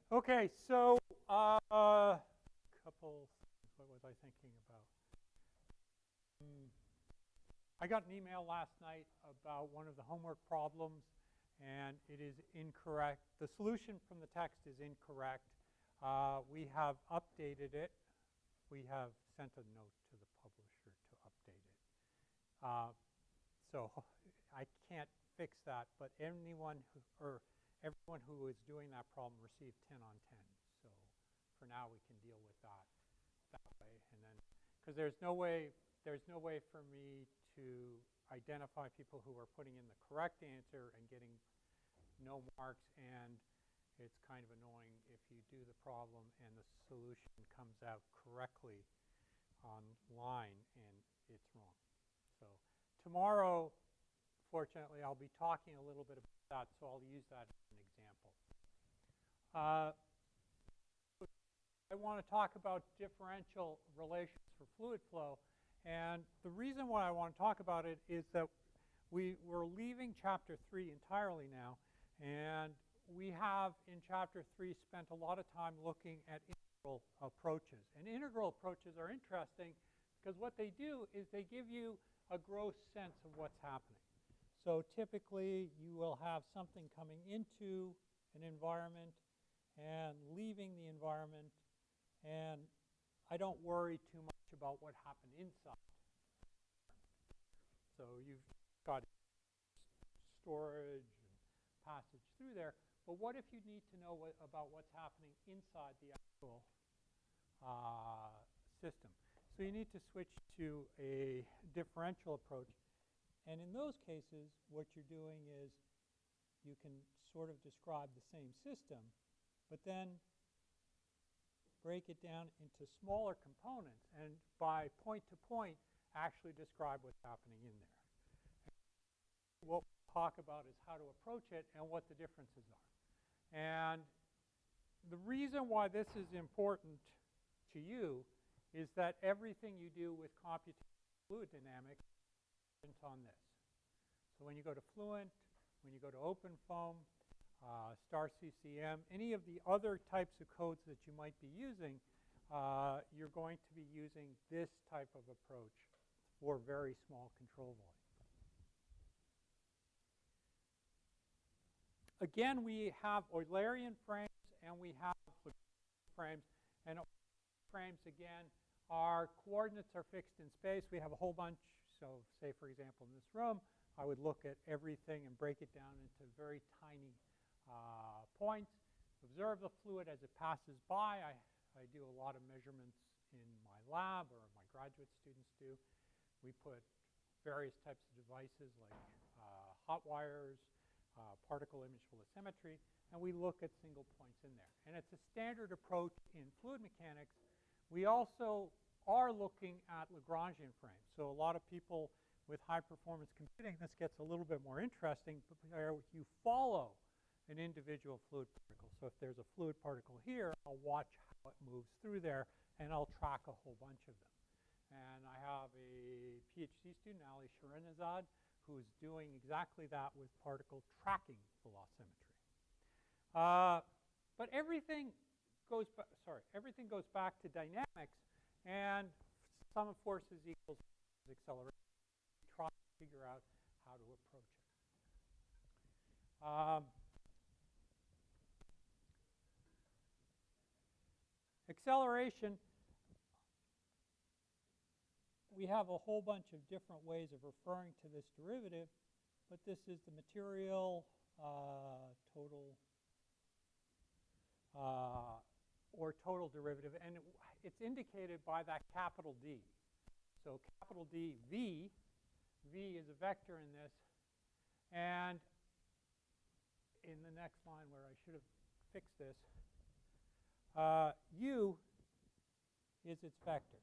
Okay, so couple things. What was I thinking about? I got an email last night about one of the homework problems, and it is incorrect. The solution from the text is incorrect. We have updated it. We have sent a note to the publisher to update it. So I can't fix that, but everyone who is doing that problem received 10 on 10. So for now, we can deal with that way. And then, because there's no way for me to identify people who are putting in the correct answer and getting no marks, and it's kind of annoying if you do the problem and the solution comes out correctly online and it's wrong. So tomorrow, fortunately, I'll be talking a little bit about that, so I'll use that as an example. I want to talk about differential relations for fluid flow, and the reason why I want to talk about it is that we're leaving Chapter 3 entirely now, and we have in Chapter 3 spent a lot of time looking at integral approaches. And integral approaches are interesting because what they do is they give you a gross sense of what's happening. So typically you will have something coming into an environment and leaving the environment, and I don't worry too much about what happened inside. So you've got storage and passage through there, but what if you need to know about what's happening inside the actual system? So you need to switch to a differential approach. And in those cases, what you're doing is you can sort of describe the same system, but then break it down into smaller components, and by point to point, actually describe what's happening in there. What we'll talk about is how to approach it and what the differences are. And the reason why this is important to you is that everything you do with computational fluid dynamics depends on this. So when you go to Fluent, when you go to OpenFOAM, Star CCM, any of the other types of codes that you might be using, you're going to be using this type of approach for very small control volume. Again, we have Eulerian frames and we have Lagrangian frames. And frames, again, our coordinates are fixed in space. We have a whole bunch. So say, for example, in this room, I would look at everything and break it down into very tiny points. Observe the fluid as it passes by. I do a lot of measurements in my lab, or my graduate students do. We put various types of devices like hot wires, particle image velocimetry, and we look at single points in there. And it's a standard approach in fluid mechanics. We also are looking at Lagrangian frames. So a lot of people with high performance computing, this gets a little bit more interesting, but you follow an individual fluid particle. So if there's a fluid particle here, I'll watch how it moves through there, and I'll track a whole bunch of them. And I have a PhD student, Ali Shirinazad, who's doing exactly that with particle tracking velocimetry. But everything goes back to dynamics, and sum of forces equals acceleration. Try to figure out how to approach it. Acceleration, we have a whole bunch of different ways of referring to this derivative, but this is the material total or total derivative, and it's indicated by that capital D. So capital D, V is a vector in this, and in the next line where I should have fixed this, U is its vector.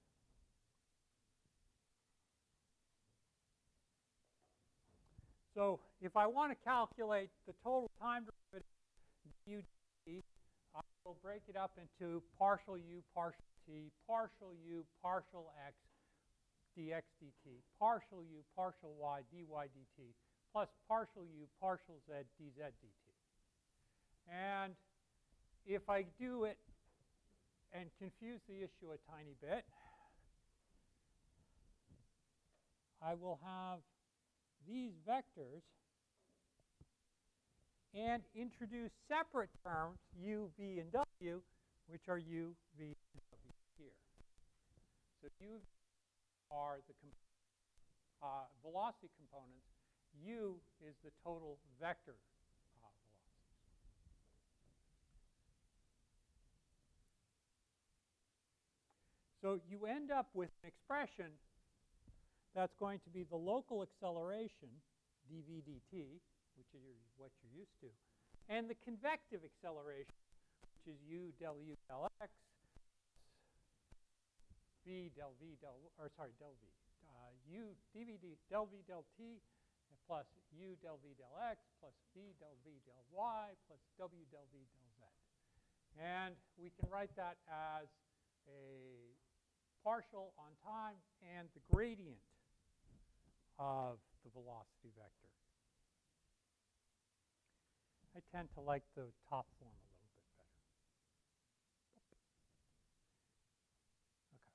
So if I want to calculate the total time derivative du dt, I will break it up into partial u, partial t, partial u, partial x, dx dt, partial u, partial y, dy dt, plus partial u, partial z, dz dt. And if I do it and confuse the issue a tiny bit, I will have these vectors and introduce separate terms, u, v, and w, which are u, v, and w here. So u are the velocity components. U is the total vector velocities. So you end up with an expression that's going to be the local acceleration, dv dt, which is what you're used to, and the convective acceleration, which is u del u del x, v del v del, or sorry, del v, u dv d, del v del t, plus u del v del x, plus v del v del y, plus w del v del z. And we can write that as a partial on time and the gradient of the velocity vector. I tend to like the top form a little bit better. Okay.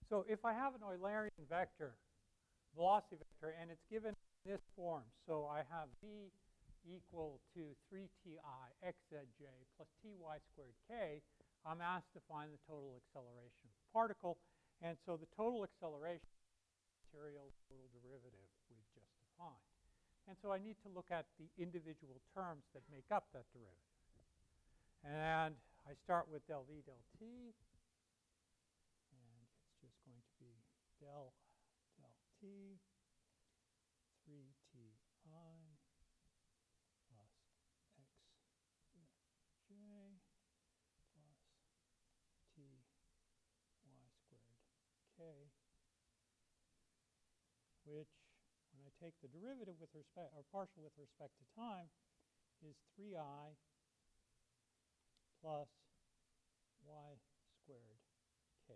So if I have an Eulerian vector, velocity vector, and it's given in this form, so I have v equal to 3ti xzj plus ty squared k, I'm asked to find the total acceleration of the particle. And so the total acceleration is the material total derivative we've just defined. And so I need to look at the individual terms that make up that derivative. And I start with del v del t. And it's just going to be del t 3ti plus xj plus ty squared k, which, when I take the derivative with respect, or partial with respect to time, is 3i plus y squared k.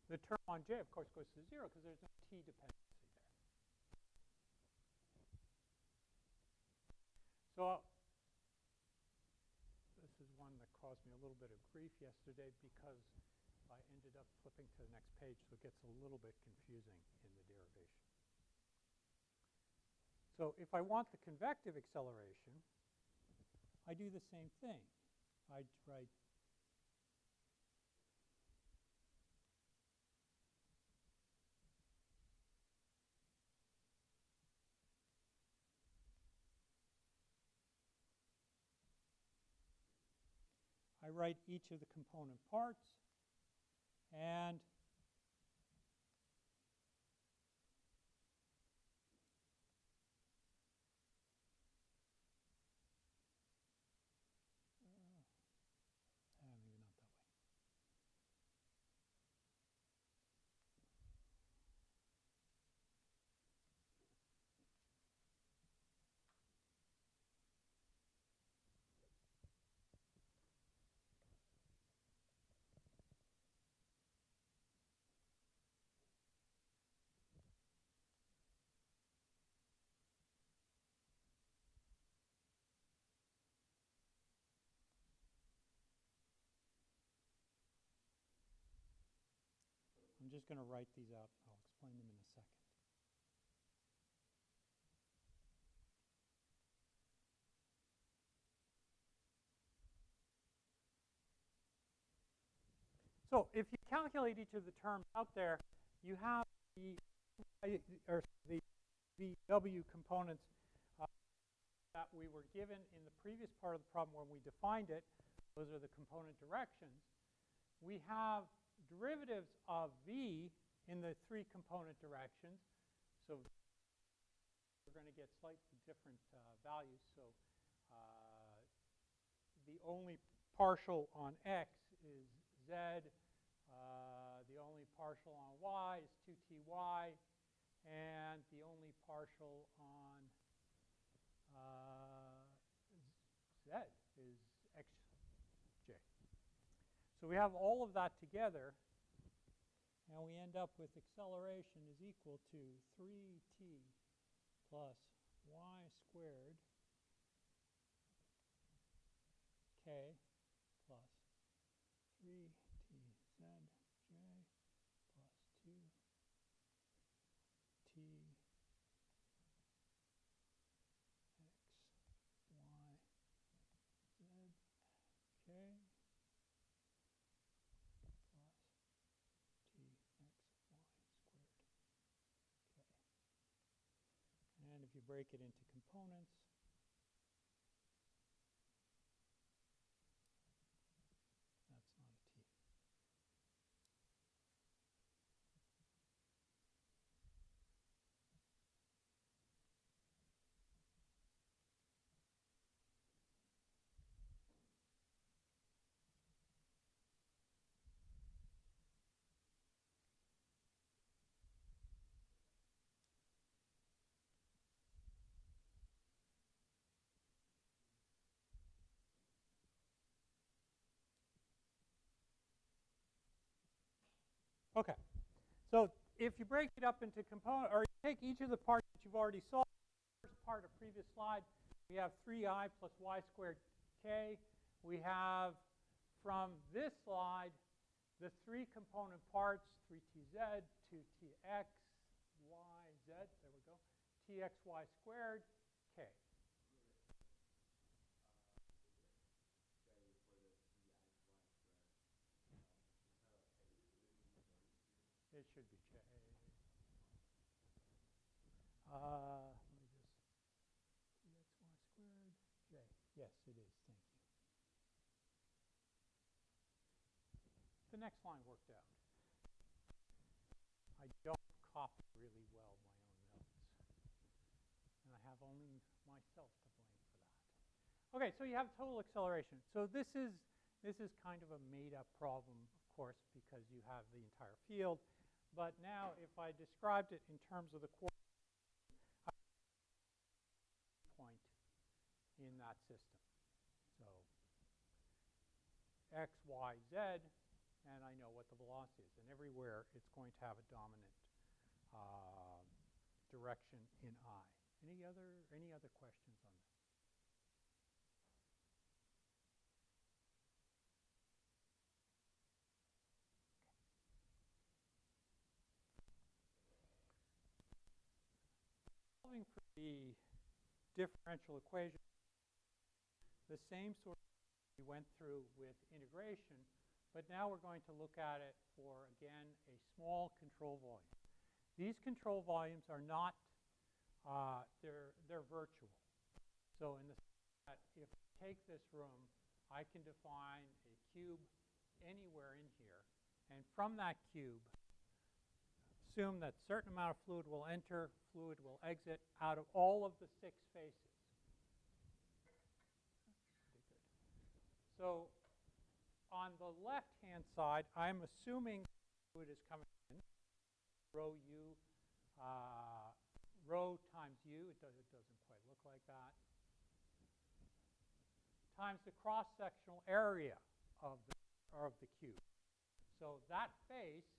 The term on j, of course, goes to 0 because there's no t dependency there. So this is one that caused me a little bit of grief yesterday because I ended up flipping to the next page, so it gets a little bit confusing in the derivation. So if I want the convective acceleration, I do the same thing. I write each of the component parts, and maybe not that way. I'm just going to write these out. I'll explain them in a second. So if you calculate each of the terms out there, you have the VW components that we were given in the previous part of the problem when we defined it. Those are the component directions. We have derivatives of v in the three component directions. So we're going to get slightly different values. So the only partial on x is z. The only partial on y is 2ty. And the only partial on z is x So we have all of that together, and we end up with acceleration is equal to 3t plus y squared k plus 3tz j plus 2t x y z k plus txy squared k. And if you break it into components, that's not a t. Okay, so if you break it up into components, or you take each of the parts that you've already solved, first part of previous slide, we have 3I plus y squared k. We have, from this slide, the three component parts, 3tz, 2tx, yz, there we go, txy squared, k. It should be j. Let me just, txy squared, j. Yes, it is, thank you. The next line worked out. I don't copy really well my own notes. And I have only myself to blame for that. Okay, so you have total acceleration. So this is kind of a made-up problem, of course, because you have the entire field. But now, if I described it in terms of the coordinate point in that system. So x, y, z, and I know what the velocity is. And everywhere, it's going to have a dominant direction in I. Any other questions on that? Solving for the differential equation, the same sort of thing we went through with integration, but now we're going to look at it for, again, a small control volume. These control volumes are not, they're virtual. So in the sense that if I take this room, I can define a cube anywhere in here, and from that cube, assume that a certain amount of fluid will enter, fluid will exit out of all of the 6 faces. So on the left-hand side, I'm assuming fluid is coming in, rho u, rho times u, it doesn't quite look like that, times the cross-sectional area of the cube. So that face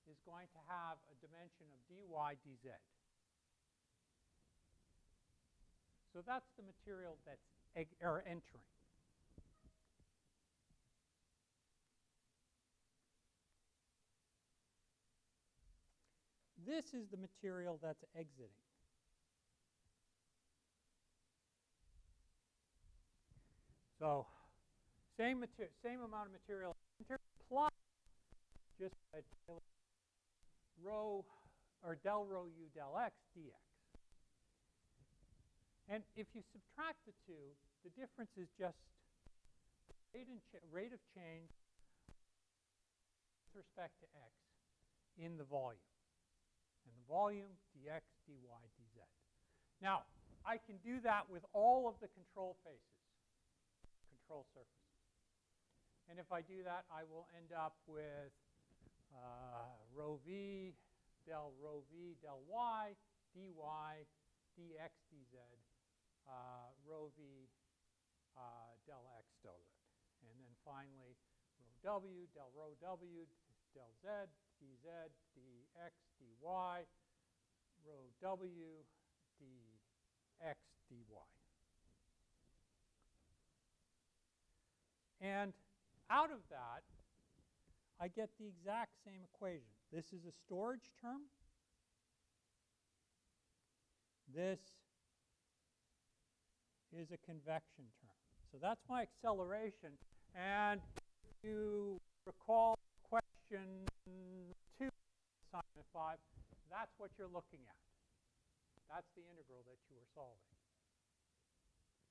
is going to have a dimension of dy dz. So that's the material that's entering. This is the material that's exiting. So same amount of material entering plus just a rho or del rho u del x dx. And if you subtract the two, the difference is just rate of change with respect to x in the volume. And the volume dx, dy, dz. Now, I can do that with all of the control faces, control surfaces. And if I do that, I will end up with rho v del y, dy, dx, dz, rho v del x del z. And then finally, rho W, del rho W, del Z, dz, dx, dy, rho W, dx, dy. And out of that, I get the exact same equation. This is a storage term. This is a convection term. So that's my acceleration. And if you recall question 2, assignment 5, that's what you're looking at. That's the integral that you were solving.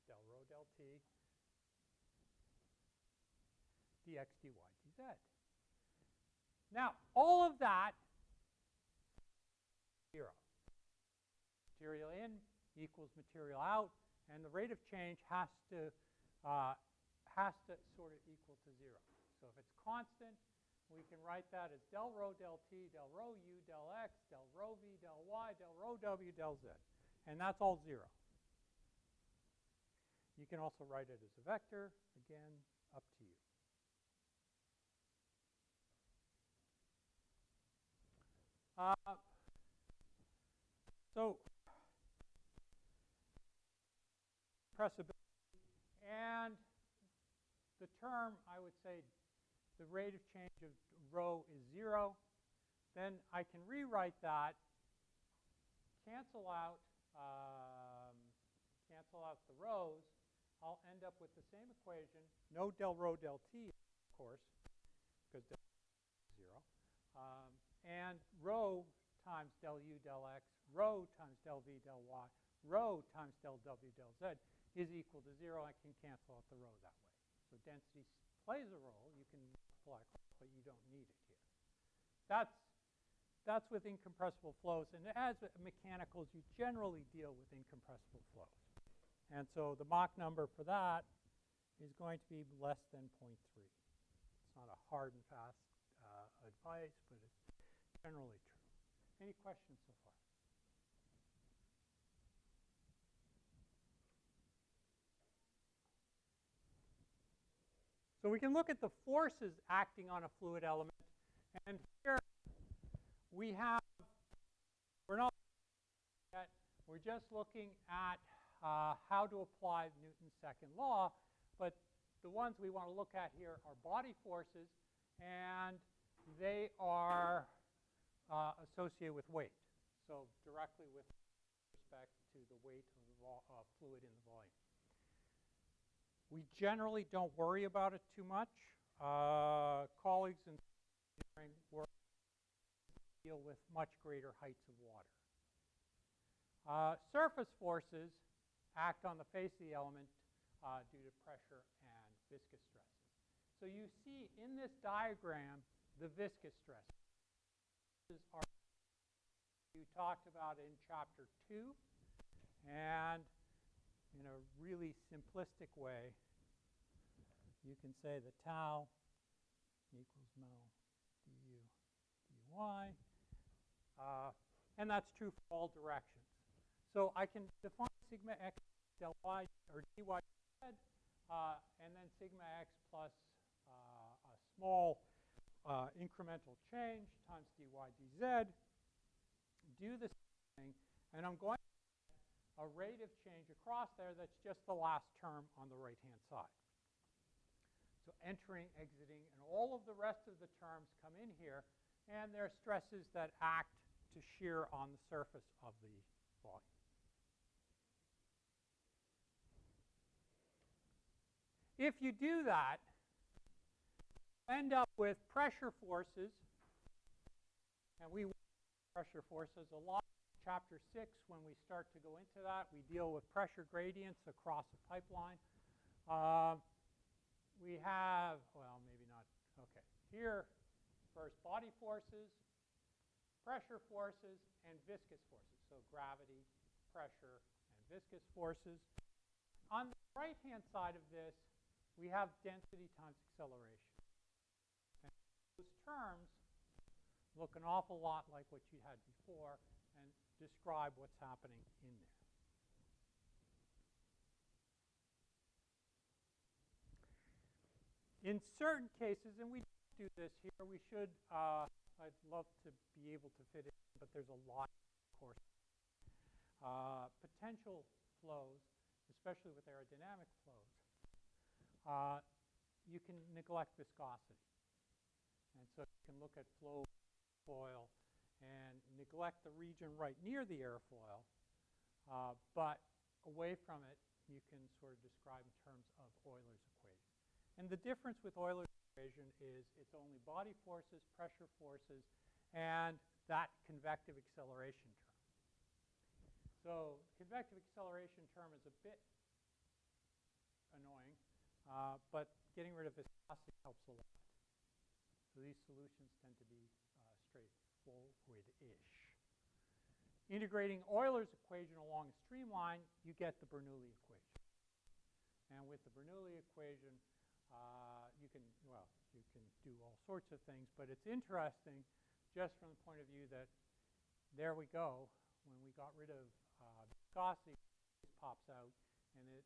Del rho del t dx, dy, dz. Now, all of that, 0. Material in equals material out, and the rate of change has to sort of equal to 0. So if it's constant, we can write that as del rho del t, del rho u, del x, del rho v, del y, del rho w, del z. And that's all 0. You can also write it as a vector. Again, up to you. So compressibility and the term, I would say the rate of change of rho is 0. Then I can rewrite that, cancel out the rows. I'll end up with the same equation. No del rho del t, of course, because del is 0. And rho times del u del x, rho times del v del y, rho times del w del z is equal to 0. I can cancel out the rho that way. So density plays a role. You can multiply across, but you don't need it here. That's with incompressible flows. And as with mechanicals, you generally deal with incompressible flows. And so the Mach number for that is going to be less than 0.3. It's not a hard and fast advice, but it's generally true. Any questions so far? So we can look at the forces acting on a fluid element. And here we have, we're not yet, we're just looking at how to apply Newton's second law. But the ones we want to look at here are body forces, and they are associated with weight. So directly with respect to the weight of the fluid in the volume. We generally don't worry about it too much. Colleagues in engineering work deal with much greater heights of water. Surface forces act on the face of the element due to pressure and viscous stresses. So you see in this diagram the viscous stresses are you talked about in chapter 2, and in a really simplistic way, you can say that tau equals mel du dy, and that's true for all directions. So I can define sigma x del y or dy z, and then sigma x plus a small incremental change times dy dz. Do the same thing, and I'm going to get a rate of change across there that's just the last term on the right-hand side. So entering, exiting, and all of the rest of the terms come in here, and they're stresses that act to shear on the surface of the volume. If you do that, you end up with pressure forces, and we pressure forces a lot. Chapter 6, when we start to go into that, we deal with pressure gradients across a pipeline. We have, well, maybe not, okay. Here, first body forces, pressure forces, and viscous forces. So gravity, pressure, and viscous forces. On the right-hand side of this, we have density times acceleration. And those terms look an awful lot like what you had before and describe what's happening in there. In certain cases, and we don't do this here, we should, I'd love to be able to fit it in, but there's a lot, of course. Potential flows, especially with aerodynamic flows, you can neglect viscosity. And so you can look at flow foil and neglect the region right near the airfoil, but away from it, you can sort of describe in terms of Euler's equation. And the difference with Euler's equation is it's only body forces, pressure forces, and that convective acceleration term. So convective acceleration term is a bit annoying, but getting rid of viscosity helps a lot. So these solutions tend to be straightforward-ish. Integrating Euler's equation along a streamline, you get the Bernoulli equation. And with the Bernoulli equation, you can do all sorts of things, but it's interesting just from the point of view that there we go. When we got rid of viscosity, it pops out, and it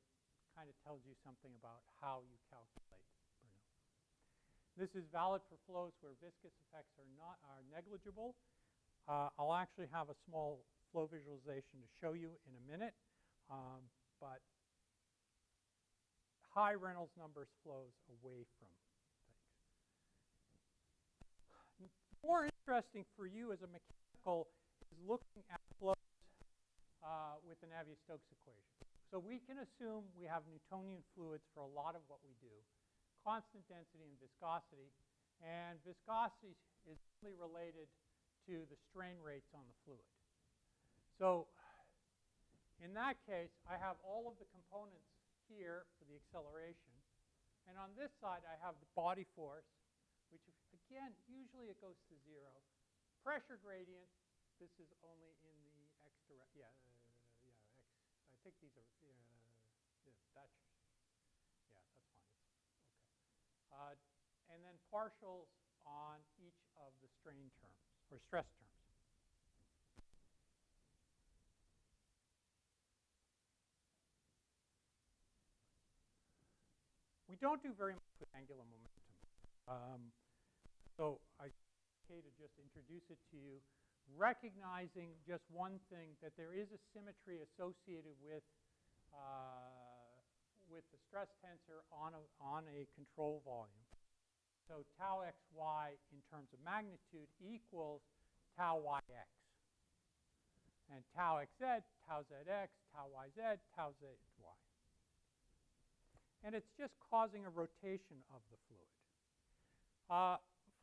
kind of tells you something about how you calculate Bernoulli. This is valid for flows where viscous effects are negligible. I'll actually have a small flow visualization to show you in a minute, but high Reynolds numbers flows away from things. More interesting for you as a mechanical is looking at flows with the Navier-Stokes equation. So we can assume we have Newtonian fluids for a lot of what we do, constant density and viscosity, and viscosity is only related to the strain rates on the fluid. So in that case, I have all of the components here for the acceleration, and on this side I have the body force, which again, usually it goes to 0. Pressure gradient, this is only in the x direction. X. I think these are, that's fine. It's okay. And then partials on each of the strain terms, or stress terms. We don't do very much with angular momentum. So I okay to just introduce it to you, recognizing just one thing, that there is a symmetry associated with the stress tensor on a control volume. So tau xy in terms of magnitude equals tau yx. And tau xz, tau zx, tau yz, tau zy. And it's just causing a rotation of the fluid.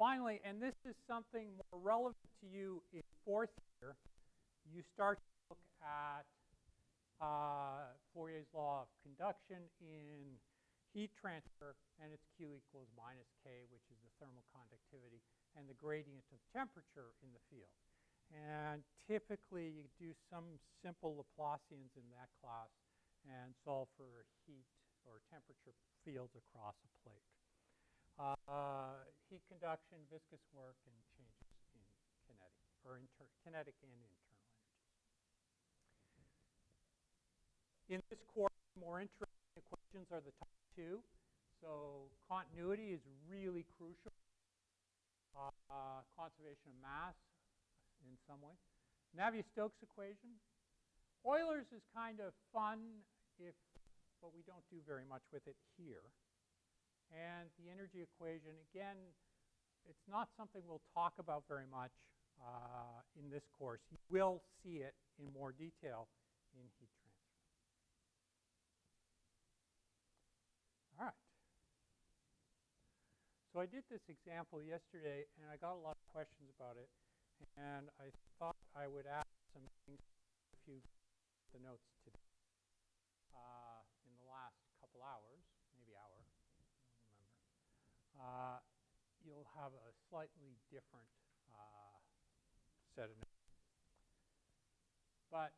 Finally, and this is something more relevant to you in fourth year, you start to look at Fourier's law of conduction in heat transfer, and it's Q equals minus K, which is the thermal conductivity, and the gradient of temperature in the field. And typically, you do some simple Laplacians in that class and solve for heat or temperature fields across a plate. Heat conduction, viscous work, and changes in kinetic, or kinetic and internal energies. In this course, more interesting equations are the top two. So continuity is really crucial. Conservation of mass in some way. Navier-Stokes equation. Euler's is kind of fun, but we don't do very much with it here. And the energy equation, again, it's not something we'll talk about very much in this course. You will see it in more detail in heat transfer. All right. So I did this example yesterday, and I got a lot of questions about it. And I thought I would add some things if you the notes today in the last couple hours, maybe hour, I don't remember. You'll have a slightly different set of notes. But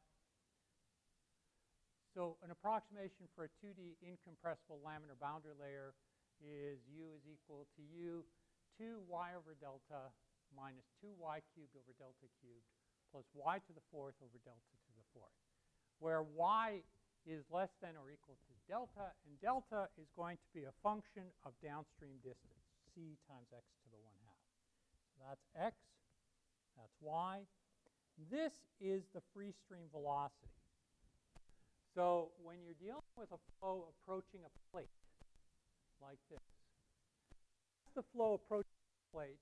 so an approximation for a 2D incompressible laminar boundary layer is U is equal to U 2y over delta minus 2y cubed over delta cubed plus y to the fourth over delta to the fourth, where y is less than or equal to delta, and delta is going to be a function of downstream distance, c times x to the 1/2. So that's x, that's y. This is the free stream velocity. So when you're dealing with a flow approaching a plate like this, as the flow approaches the plate,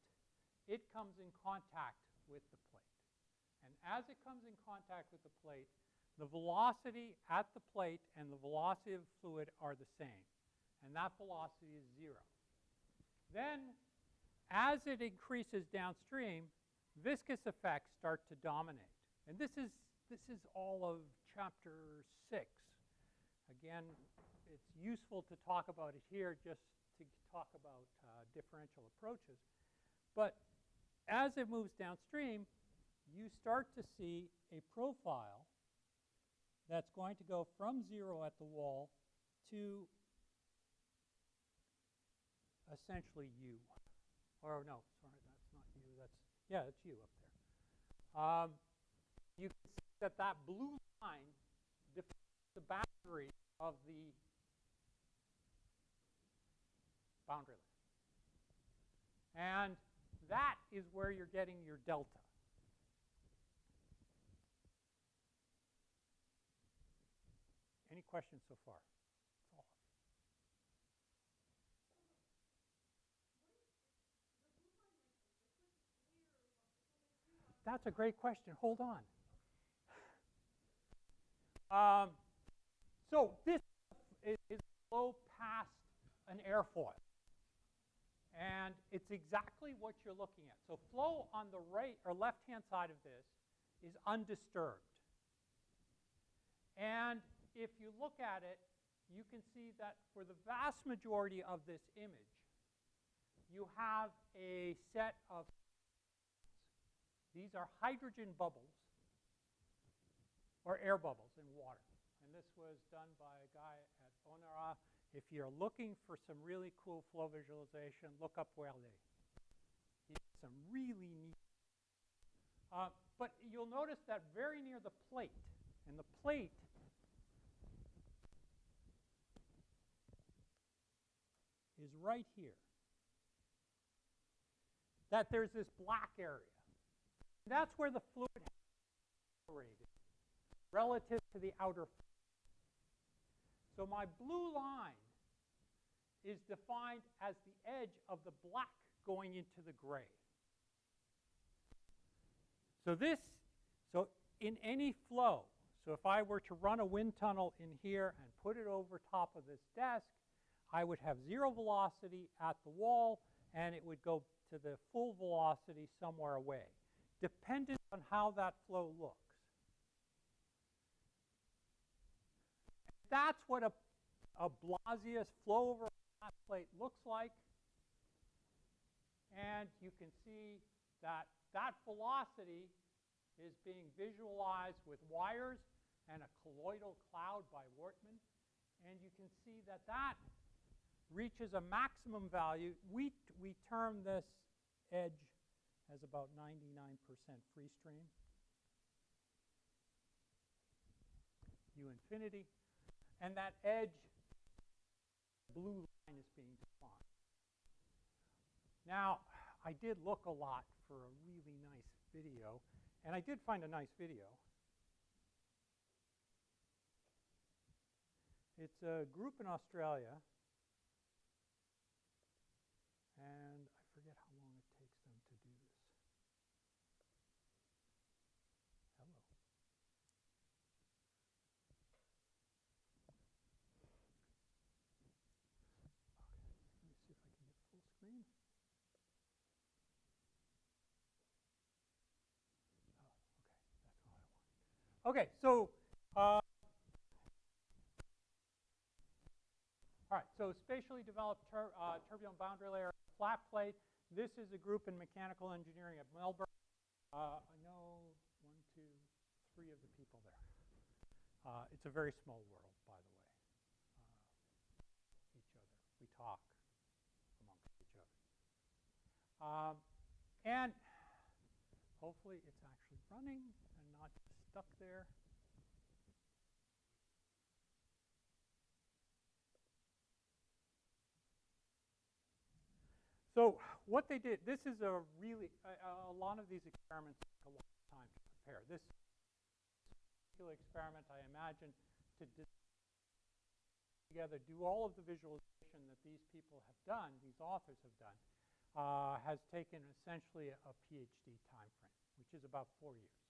it comes in contact with the plate. And as it comes in contact with the plate, the velocity at the plate and the velocity of the fluid are the same. And that velocity is 0. Then, as it increases downstream, viscous effects start to dominate. And this is all of chapter 6. Again, it's useful to talk about it here just to talk about differential approaches. But as it moves downstream, you start to see a profile that's going to go from 0 at the wall to essentially U. Or no, sorry, that's not U. Yeah, it's U up there. You can see that that blue line defines the boundary of the boundary line. And that is where you're getting your delta. Any questions so far? That's all. That's a great question. Hold on. So this is a flow past an airfoil. And it's exactly what you're looking at. So flow on the right or left-hand side of this is undisturbed. And if you look at it, you can see that for the vast majority of this image, you have a set of, these are hydrogen bubbles, or air bubbles in water. And this was done by a guy at Onara. If you're looking for some really cool flow visualization, look up Welle. He did some really neat. But you'll notice that very near the plate, and the plate is right here, that there's this black area. That's where the fluid has separated relative to the outer fluid. So my blue line is defined as the edge of the black going into the gray. So in any flow, so if I were to run a wind tunnel in here and put it over top of this desk, I would have 0 velocity at the wall, and it would go to the full velocity somewhere away, dependent on how that flow looks. That's what a Blasius flow over a flat plate looks like. And you can see that that velocity is being visualized with wires and a colloidal cloud by Wortman. And you can see that that reaches a maximum value. We term this edge as about 99% free stream. U infinity. And that edge, blue line, is being defined. Now, I did look a lot for a really nice video, and I did find a nice video. It's a group in Australia, and I forget how long it takes them to do this. Hello. Okay, let me see if I can get full screen. Okay, so, all right, so spatially developed turbulent boundary layer flat plate. This is a group in mechanical engineering at Melbourne. I know 1, 2, 3 of the people there. It's a very small world, by the way. Each other, we talk amongst each other. And hopefully it's actually running and not stuck there. So what they did, this is a really, a lot of these experiments take a long time to prepare. This particular experiment, I imagine, to together do all of the visualization that these people have done, these authors have done, has taken essentially a PhD time frame, which is about 4 years.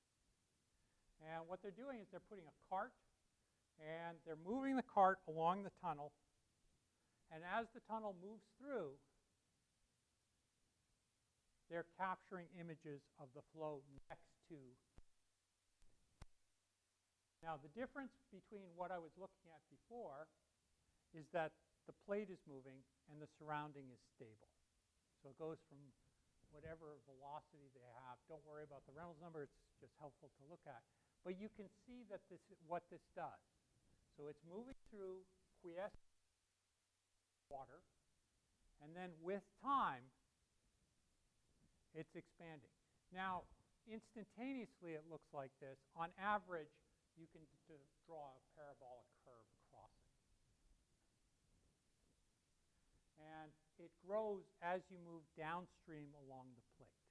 And what they're doing is they're putting a cart, and they're moving the cart along the tunnel, and as the tunnel moves through, they're capturing images of the flow next to. Now, the difference between what I was looking at before is that the plate is moving and the surrounding is stable. So it goes from whatever velocity they have. Don't worry about the Reynolds number. It's just helpful to look at. But you can see that what this does. So it's moving through quiescent water, and then with time, it's expanding. Now, instantaneously, it looks like this. On average, you can draw a parabolic curve across it. And it grows as you move downstream along the plate.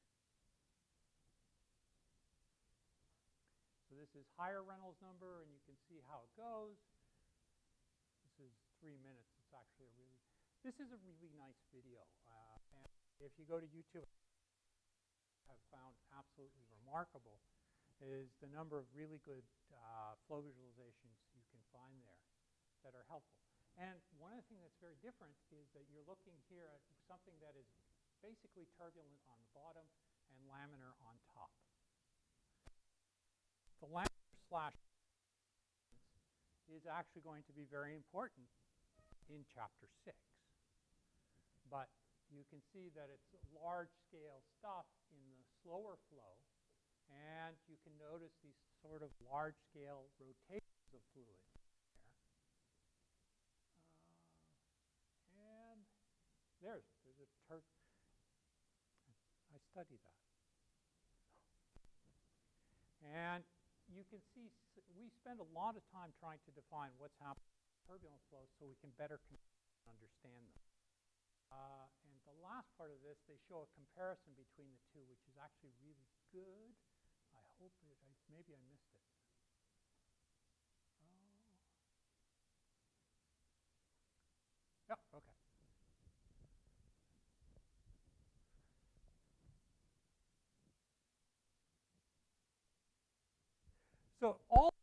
So this is higher Reynolds number, and you can see how it goes. This is 3 minutes. It's actually this is a really nice video. And if you go to YouTube, I've found absolutely remarkable is the number of really good flow visualizations you can find there that are helpful. And one of the things that's very different is that you're looking here at something that is basically turbulent on the bottom and laminar on top. The laminar slash is actually going to be very important in chapter 6. But you can see that it's large-scale stuff in the slower flow, and you can notice these sort of large-scale rotations of fluid. And there's a I studied that. And you can see we spend a lot of time trying to define what's happening in turbulent flows so we can better understand them. And the last part of this, they show a comparison between the two, which is actually really good. I hope maybe I missed it. Yep, okay. So all